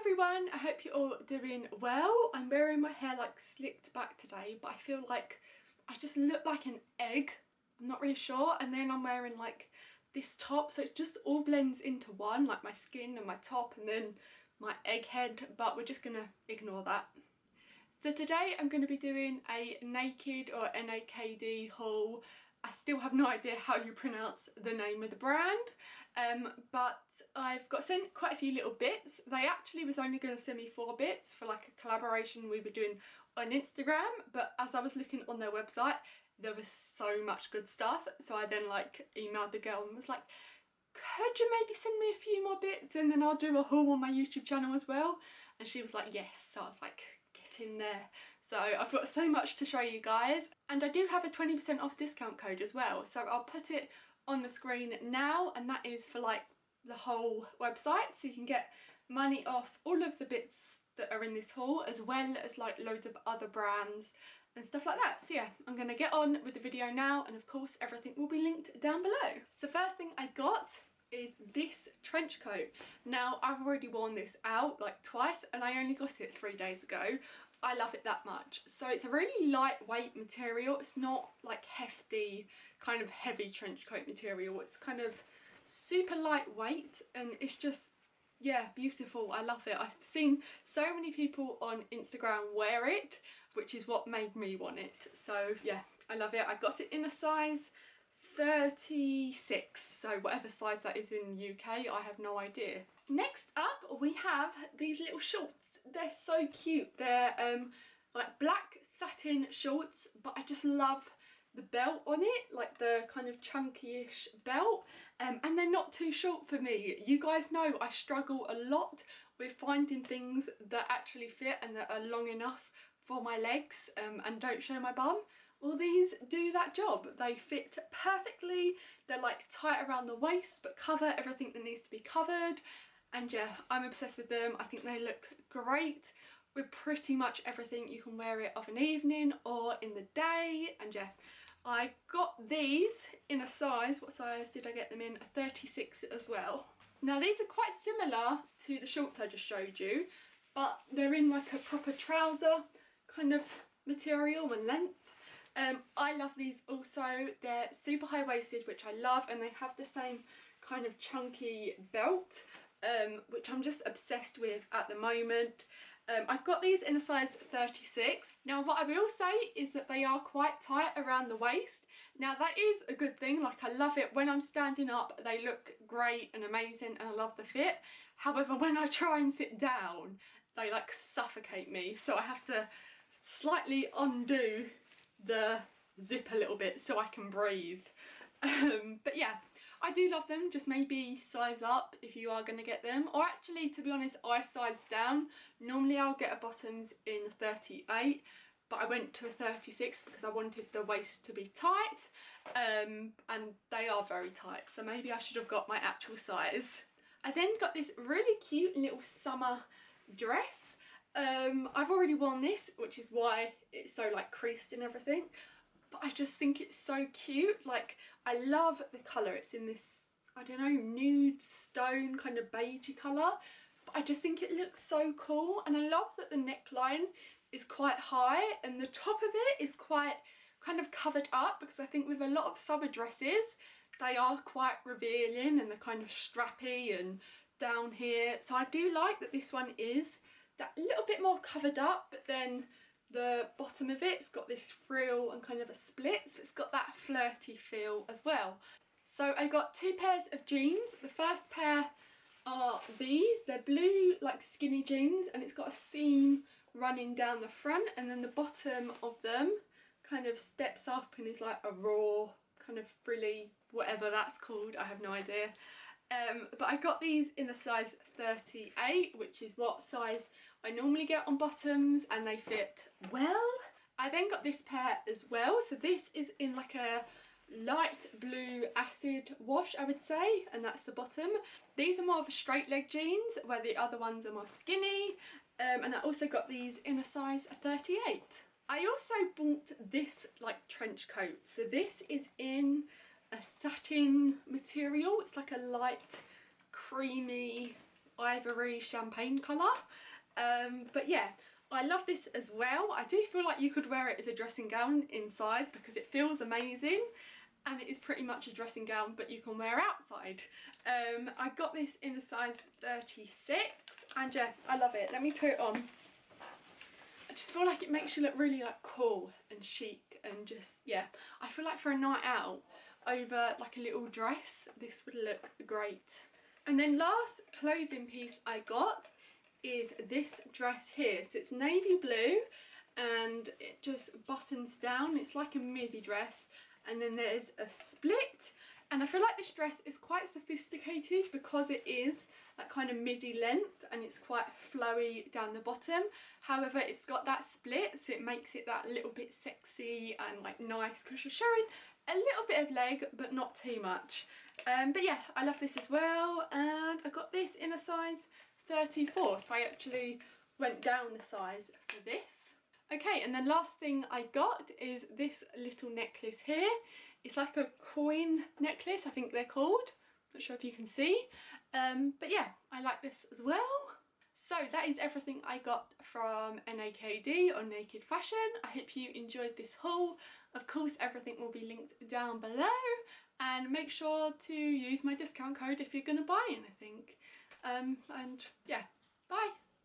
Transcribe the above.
everyone, I hope you're all doing well. I'm wearing my hair like slicked back today, but I feel like I just look like an egg. I'm not really sure. And then I'm wearing like this top, so it just all blends into one, like my skin and my top and then my egg head, but we're just gonna ignore that. So today I'm going to be doing a naked or NAKD haul. I still have no idea how you pronounce the name of the brand, but I've got sent quite a few little bits. They actually was only going to send me 4 bits for like a collaboration we were doing on Instagram, but as I was looking on their website, there was so much good stuff. So I then like emailed the girl and was like, could you maybe send me a few more bits and then I'll do a haul on my YouTube channel as well? And she was like, yes. So I was like, get in there. So I've got so much to show you guys, and I do have a 20% off discount code as well, so I'll put it on the screen now, and that is for like the whole website, so you can get money off all of the bits that are in this haul, as well as like loads of other brands and stuff like that. So yeah, I'm gonna get on with the video now, and of course everything will be linked down below. So first thing I got is this trench coat. Now I've already worn this out like twice and I only got it 3 days ago. I love it that much. So it's a really lightweight material. It's not like hefty, kind of heavy trench coat material. It's kind of super lightweight and it's just, yeah, beautiful. I love it. I've seen so many people on Instagram wear it, which is what made me want it. So yeah, I love it. I got it in a size 36, so whatever size that is in UK, I have no idea. Next up we have these little shorts. They're so cute. They're like black satin shorts, but I just love the belt on it, like the kind of chunky-ish belt, and they're not too short for me. You guys know I struggle a lot with finding things that actually fit and that are long enough for my legs and don't show my bum. Well, these do that job. They fit perfectly. They're like tight around the waist but cover everything that needs to be covered, and yeah, I'm obsessed with them. I think they look great with pretty much everything. You can wear it of an evening or in the day, and yeah, I got these in a size, what size did I get them in? A 36 as well. Now these are quite similar to the shorts I just showed you, but they're in like a proper trouser kind of material and length. I love these also. They're super high-waisted, which I love, and they have the same kind of chunky belt, which I'm just obsessed with at the moment. I've got these in a size 36. Now what I will say is that they are quite tight around the waist. Now that is a good thing. Like, I love it when I'm standing up, they look great and amazing and I love the fit. However, when I try and sit down, they like suffocate me, so I have to slightly undo the zip a little bit so I can breathe. But yeah, I do love them. Just maybe size up if you are going to get them, or actually, to be honest, I sized down. Normally I'll get a bottoms in 38, but I went to a 36 because I wanted the waist to be tight, and they are very tight, so maybe I should have got my actual size. I then got this really cute little summer dress. I've already worn this, which is why it's so like creased and everything, but I just think it's so cute. Like, I love the colour. It's in this, I don't know, nude stone kind of beigey colour, but I just think it looks so cool, and I love that the neckline is quite high and the top of it is quite kind of covered up, because I think with a lot of summer dresses they are quite revealing and they're kind of strappy and down here. So I do like that this one is that little bit more covered up, but then the bottom of it's got this frill and kind of a split, so it's got that flirty feel as well. So I got 2 pairs of jeans. The first pair are these. They're blue like skinny jeans, and it's got a seam running down the front, and then the bottom of them kind of steps up and is like a raw kind of frilly, whatever that's called, I have no idea. But I got these in a size 38, which is what size I normally get on bottoms, and they fit well. I then got this pair as well. So this is in like a light blue acid wash, I would say, and that's the bottom. These are more of a straight leg jeans, where the other ones are more skinny. And I also got these in a size 38. I also bought this like trench coat. So this is in a satin material. It's like a light creamy ivory champagne colour. But yeah, I love this as well. I do feel like you could wear it as a dressing gown inside because it feels amazing, and it is pretty much a dressing gown but you can wear outside. I got this in a size 36 and yeah, I love it. Let me put it on. I just feel like it makes you look really like cool and chic, and just, yeah, I feel like for a night out over like a little dress this would look great. And then last clothing piece I got is this dress here. So it's navy blue and it just buttons down. It's like a midi dress, and then there's a split, and I feel like this dress is quite sophisticated because it is that kind of midi length and it's quite flowy down the bottom. However, it's got that split, so it makes it that little bit sexy and like nice because you're showing a little bit of leg but not too much. But yeah, I love this as well, and I got this in a size 34, so I actually went down the size for this. Okay, and then last thing I got is this little necklace here. It's like a coin necklace, I think they're called. Not sure if you can see. But yeah, I like this as well. So that is everything I got from NAKD or Naked Fashion. I hope you enjoyed this haul. Of course, everything will be linked down below. And make sure to use my discount code if you're going to buy anything. And yeah, bye.